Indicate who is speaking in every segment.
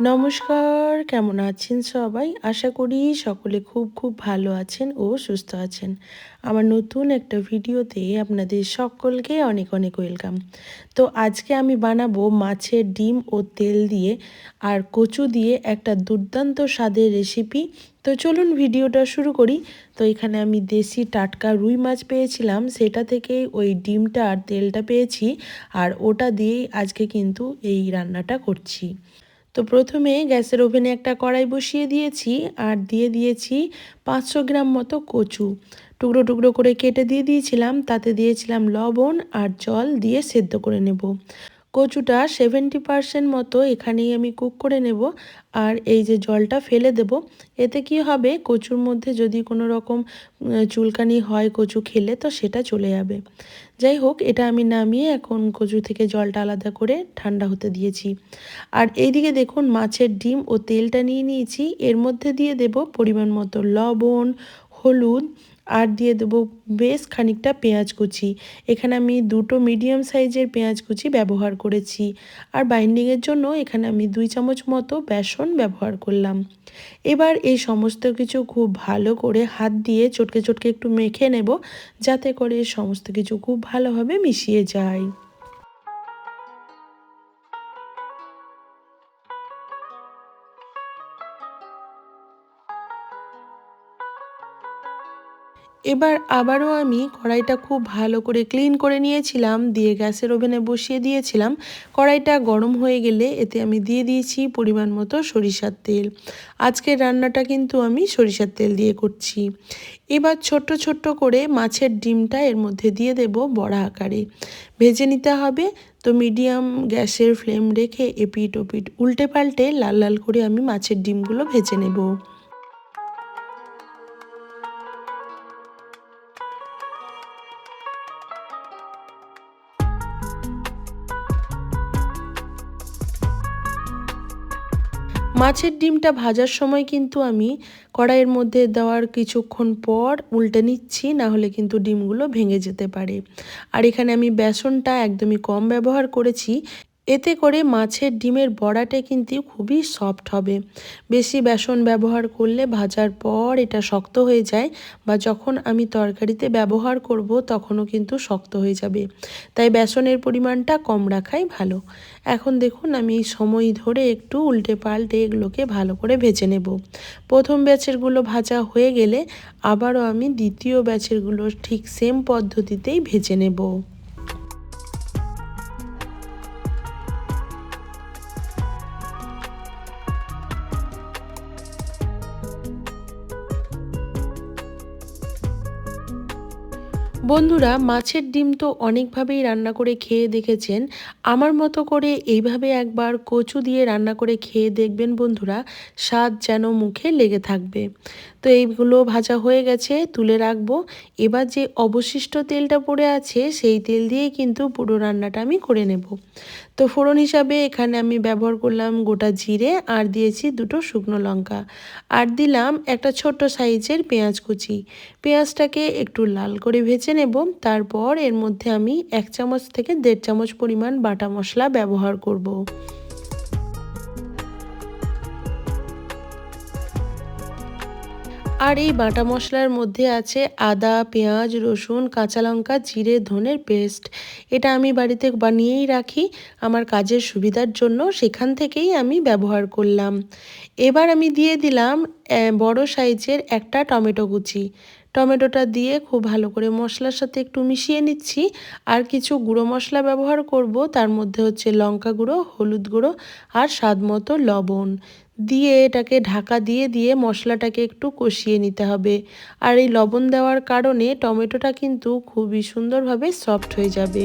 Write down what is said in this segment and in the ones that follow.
Speaker 1: নমস্কার, কেমন আছেন সবাই? আশা করি সকলে খুব ভালো আছেন ও সুস্থ আছেন। আমার নতুন একটা ভিডিওতে আপনাদের সকলকে অনেক ওয়েলকাম। তো আজকে আমি বানাবো মাছের ডিম ও তেল দিয়ে আর কচু দিয়ে একটা দুর্দান্ত স্বাদের রেসিপি। তো চলুন ভিডিওটা শুরু করি। তো এখানে আমি দেশি টাটকা রুই মাছ পেয়েছিলাম, সেটা থেকেই ওই ডিমটা আর তেলটা পেয়েছি, আর ওটা দিয়েই আজকে কিন্তু এই রান্নাটা করছি। তো প্রথমে গ্যাসের ওভেনে একটা কড়াই বসিয়ে দিয়েছি আর দিয়ে দিয়েছি 500 গ্রাম মতো কচু টুকরো টুকরো করে কেটে দিয়ে দিয়েছিলাম। তাতে দিয়েছিলাম লবণ আর জল দিয়ে সেদ্ধ করে নেব। কচুটা 70% মতো এখানেই আমি কুক করে নেব। আর এই যে জলটা ফেলে দেব, এতে কি হবে, কচুর মধ্যে যদি কোনো রকম চুলকানি হয় কচু খেলে, তো সেটা চলে যাবে। যাই হোক, এটা আমি নামিয়ে এখন কচু থেকে জলটা আলাদা করে ঠান্ডা হতে দিয়েছি। আর এইদিকে দেখুন, মাছের ডিম ও তেলটা নিয়ে নিয়েছি। এর মধ্যে দিয়ে দেব পরিমাণ মতো লবণ, হলুদ, আর দিয়ে দেবো বেশ খানিকটা পেঁয়াজ কুচি। এখানে আমি দুটো মিডিয়াম সাইজের পেঁয়াজ কুচি ব্যবহার করেছি। আর বাইন্ডিংয়ের জন্য এখানে আমি 2 চামচ মতো বেসন ব্যবহার করলাম। এবার এই সমস্ত কিছু খুব ভালো করে হাত দিয়ে চটকে চটকে একটু মেখে নেব, যাতে করে সমস্ত কিছু খুব ভালোভাবে মিশিয়ে যায়। এবার আবারও আমি কড়াইটা খুব ভালো করে ক্লিন করে নিয়েছিলাম, দিয়ে গ্যাসের ওভেনে বসিয়ে দিয়েছিলাম। কড়াইটা গরম হয়ে গেলে এতে আমি দিয়ে দিয়েছি পরিমাণ মতো সরিষার তেল। আজকের রান্নাটা কিন্তু আমি সরিষার তেল দিয়ে করছি। এবার ছোট্ট ছোট্ট করে মাছের ডিমটা এর মধ্যে দিয়ে দেব বড়া আকারে। ভেজে নিতে হবে। তো মিডিয়াম গ্যাসের ফ্লেম রেখে এপিট ওপিট উল্টে পাল্টে লাল লাল করে আমি মাছের ডিমগুলো ভেজে নেব। মাছের ডিমটা ভাজার সময় কিন্তু আমি কড়াইয়ের মধ্যে দেওয়ার কিছুক্ষণ পর উল্টে নিচ্ছি, না হলে কিন্তু ডিমগুলো ভেঙে যেতে পারে। আর এখানে আমি বেসনটা একদমই কম ব্যবহার করেছি। এতে করে মাছের ডিমের বড়াটা কিন্তু খুবই সফট হবে। বেশি বেসন ব্যবহার করলে ভাজার পর এটা শক্ত হয়ে যায়, বা যখন আমি তরকারিতে ব্যবহার করব তখনও কিন্তু শক্ত হয়ে যাবে। তাই বেসনের পরিমাণটা কম রাখাই ভালো। এখন দেখুন, আমি সময় ধরে একটু উল্টে পাল্টে এগুলোকে ভালো করে ভেজে নেব। প্রথম ব্যাচেরগুলো ভাজা হয়ে গেলে আবারও আমি দ্বিতীয় ব্যাচেরগুলো ঠিক সেম পদ্ধতিতেই ভেজে নেব। বন্ধুরা, মাছের ডিম তো অনেকভাবেই রান্না করে খেয়ে দেখেছেন। আমার মতো করে এইভাবে একবার কচু দিয়ে রান্না করে খেয়ে দেখবেন বন্ধুরা, স্বাদ যেন মুখে লেগে থাকবে। তো এইগুলো ভাজা হয়ে গেছে, তুলে রাখবো। এবার যে অবশিষ্ট তেলটা পড়ে আছে, সেই তেল দিয়েই কিন্তু পুরো রান্নাটা আমি করে নেব। তো ফোড়ন হিসাবে এখানে আমি ব্যবহার করলাম গোটা জিরে, আর দিয়েছি দুটো শুকনো লঙ্কা, আর দিলাম একটা ছোট্ট সাইজের পেঁয়াজ কুচি। পেঁয়াজটাকে একটু লাল করে ভেজে নেব। তারপর এর মধ্যে আমি 1 চামচ থেকে 1.5 চামচ পরিমাণ বাটা মশলা ব্যবহার করব। আর এই বাটা মশলার মধ্যে আছে আদা, পেঁয়াজ, রসুন, কাঁচা লঙ্কা, জিরে, ধনের পেস্ট। এটা আমি বাড়িতে বানিয়েই রাখি আমার কাজের সুবিধার জন্য, সেখান থেকেই আমি ব্যবহার করলাম। এবার আমি দিয়ে দিলাম বড় সাইজের একটা টমেটো কুচি। টমেটোটা দিয়ে খুব ভালো করে মশলার সাথে একটু মিশিয়ে নিচ্ছি। আর কিছু গুঁড়ো মশলা ব্যবহার করব, তার মধ্যে হচ্ছে লঙ্কা গুঁড়ো, হলুদ গুঁড়ো, আর স্বাদ মতো লবণ দিয়ে এটাকে ঢাকা দিয়ে দিয়ে মশলাটাকে একটু কষিয়ে নিতে হবে। আর এই লবণ দেওয়ার কারণে টমেটোটা কিন্তু খুবই সুন্দরভাবে সফট হয়ে যাবে।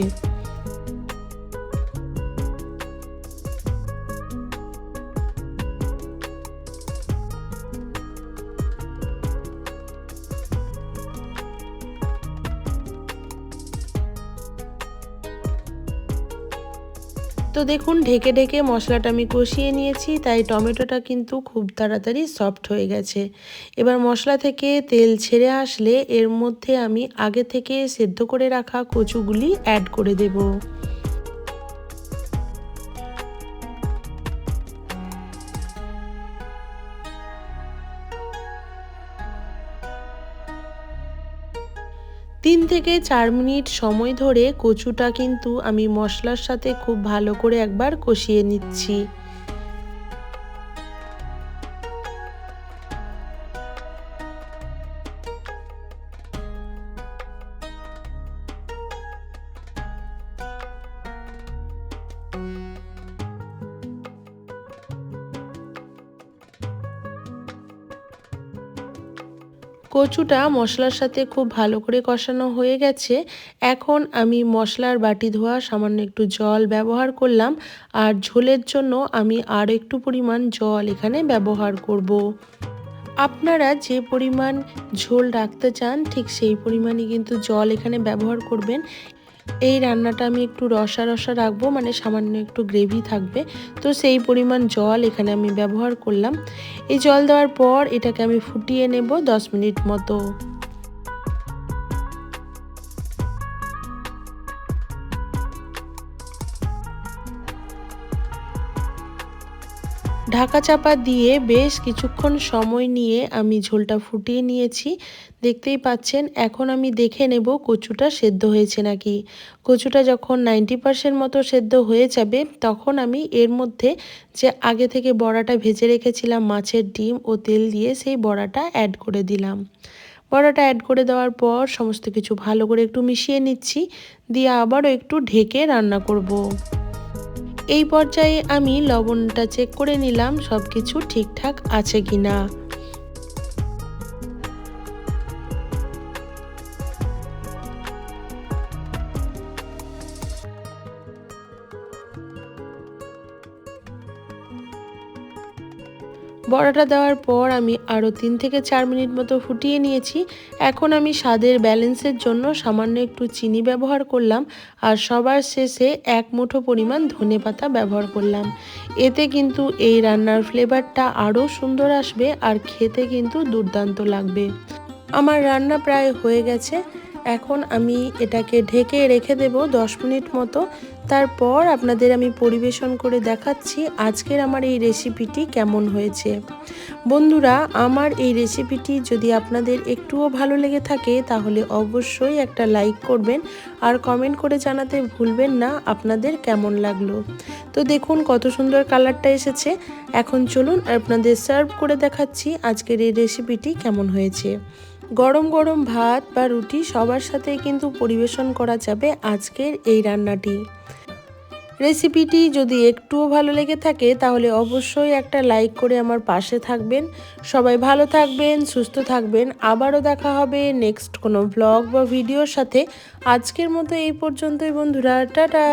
Speaker 1: তো দেখুন, ঢেকে ঢেকে মশলাটা আমি কষিয়ে নিয়েছি, তাই টমেটোটা কিন্তু খুব তাড়াতাড়ি সফট হয়ে গেছে। এবার মশলা থেকে তেল ছেড়ে আসলে এর মধ্যে আমি আগে থেকে সেদ্ধ করে রাখা কচুগুলি অ্যাড করে দেব। 3 থেকে 4 মিনিট সময় ধরে কচুটা কিন্তু আমি মশলার সাথে খুব ভালো করে একবার কষিয়ে নিচ্ছি। কচুটা মশলার সাথে খুব ভালো করে কষানো হয়ে গেছে। এখন আমি মশলার বাটি ধোয়া সামান্য একটু জল ব্যবহার করলাম, আর ঝোলের জন্য আমি আর একটু পরিমাণ জল এখানে ব্যবহার করব। আপনারা যে পরিমাণ ঝোল রাখতে চান ঠিক সেই পরিমাণই কিন্তু জল এখানে ব্যবহার করবেন। এই রান্নাটা আমি একটু রসা রসা রাখবো, মানে সামান্য একটু গ্রেভি থাকবে, তো সেই পরিমাণ জল এখানে আমি ব্যবহার করলাম। এই জল দেওয়ার পর এটাকে আমি ফুটিয়ে নেব 10 মিনিট মতো। ঢাকা চাপা দিয়ে বেশ কিছুক্ষণ সময় নিয়ে আমি ঝোলটা ফুটিয়ে নিয়েছি। দেখতেই পাচ্ছেন, এখন আমি দেখে নেব কচুটা সেদ্ধ হয়েছে নাকি। কচুটা যখন 90% মতো সেদ্ধ হয়ে যাবে তখন আমি এর মধ্যে যে আগে থেকে বড়াটা ভেজে রেখেছিলাম মাছের ডিম ও তেল দিয়ে, সেই বড়াটা অ্যাড করে দিলাম। বড়াটা অ্যাড করে দেওয়ার পর সমস্ত কিছু ভালো করে একটু মিশিয়ে নিচ্ছি, দিয়ে আবারও একটু ঢেকে রান্না করব। এই পর্যায়ে আমি লবণটা চেক করে নিলাম সব কিছু ঠিকঠাক আছে কিনা। বড়াটা দেওয়ার পর আমি আরও 3 থেকে 4 মিনিট মতো ফুটিয়ে নিয়েছি। এখন আমি স্বাদের ব্যালেন্সের জন্য সামান্য একটু চিনি ব্যবহার করলাম, আর সবার শেষে 1 মুঠো পরিমাণ ধনেপাতা ব্যবহার করলাম। এতে কিন্তু এই রান্নার ফ্লেভারটা আরও সুন্দর আসবে, আর খেতে কিন্তু দুর্দান্ত লাগবে। আমার রান্না প্রায় হয়ে গেছে। এখন আমি এটাকে ঢেকে রেখে দেব 10 মিনিট মতো। তারপর আপনাদের আমি পরিবেশন করে দেখাচ্ছি আজকের আমার এই রেসিপিটি কেমন হয়েছে। বন্ধুরা, আমার এই রেসিপিটি যদি আপনাদের একটুও ভালো লেগে থাকে তাহলে অবশ্যই একটা লাইক করবেন, আর কমেন্ট করে জানাতে ভুলবেন না আপনাদের কেমন লাগলো। তো দেখুন কত সুন্দর কালারটা এসেছে। এখন চলুন আপনাদের সার্ভ করে দেখাচ্ছি আজকের এই রেসিপিটি কেমন হয়েছে। গরম গরম ভাত বা রুটি সবার সাথে কিন্তু পরিবেশন করা যাবে আজকের এই রান্নাটি। রেসিপিটি যদি একটুও ভালো লেগে থাকে তাহলে অবশ্যই একটা লাইক করে আমার পাশে থাকবেন। সবাই ভালো থাকবেন, সুস্থ থাকবেন। আবারও দেখা হবে নেক্সট কোনো ব্লগ বা ভিডিওর সাথে। আজকের মতো এই পর্যন্তই বন্ধুরা, টাটা।